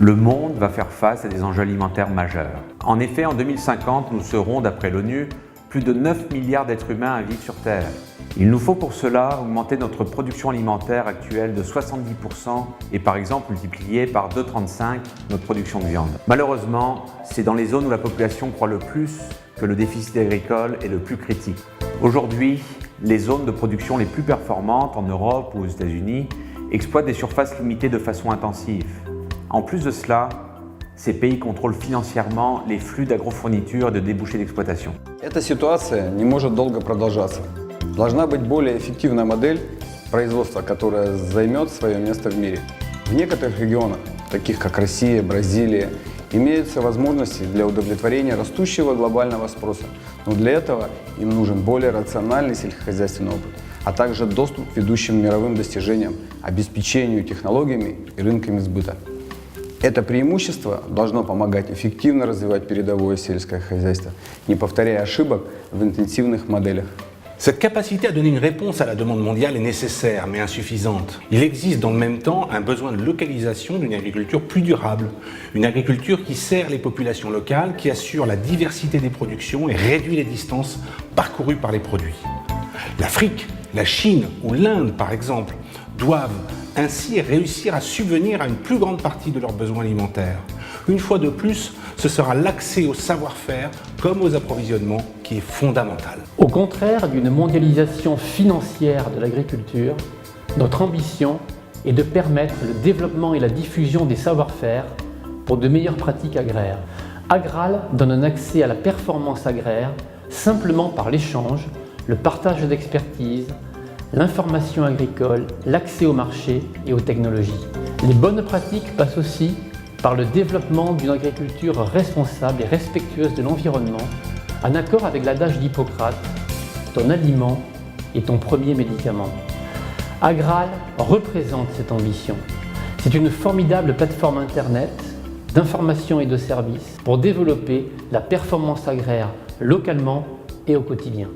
Le monde va faire face à des enjeux alimentaires majeurs. En effet, en 2050, nous serons, d'après l'ONU, plus de 9 milliards d'êtres humains à vivre sur Terre. Il nous faut pour cela augmenter notre production alimentaire actuelle de 70% et par exemple multiplier par 2,35 notre production de viande. Malheureusement, c'est dans les zones où la population croît le plus que le déficit agricole est le plus critique. Aujourd'hui, les zones de production les plus performantes en Europe ou aux États-Unis exploitent des surfaces limitées de façon intensive. En plus de cela, ces pays contrôlent financièrement les flux d'agrofournitures et de débouchés d'exploitation. Эта ситуация не может долго продолжаться. Должна быть более эффективная модель производства, которая займет свое место в мире. В некоторых регионах, таких как Россия, Бразилия, имеются возможности для удовлетворения растущего глобального спроса. Но для этого им нужен более рациональный сельскохозяйственный опыт, а также доступ к ведущим мировым достижениям, обеспечению технологиями и рынками сбыта. Это преимущество должно помогать эффективно развивать передовое сельское хозяйство, не повторяя ошибок в интенсивных моделях. Cette capacité à donner une réponse à la demande mondiale est nécessaire, mais insuffisante. Il existe dans le même temps un besoin de localisation d'une agriculture plus durable, une agriculture qui sert les populations locales, qui assure la diversité des productions et réduit les distances parcourues par les produits. L'Afrique, la Chine ou l'Inde, par exemple, doivent ainsi réussir à subvenir à une plus grande partie de leurs besoins alimentaires. Une fois de plus, ce sera l'accès au savoir-faire comme aux approvisionnements qui est fondamental. Au contraire d'une mondialisation financière de l'agriculture, notre ambition est de permettre le développement et la diffusion des savoir-faire pour de meilleures pratiques agraires. Agral donne un accès à la performance agraire simplement par l'échange, le partage d'expertise, l'information agricole, l'accès au marché et aux technologies. Les bonnes pratiques passent aussi par le développement d'une agriculture responsable et respectueuse de l'environnement, en accord avec l'adage d'Hippocrate, ton aliment est ton premier médicament. Agral représente cette ambition. C'est une formidable plateforme internet d'information et de services pour développer la performance agraire localement et au quotidien.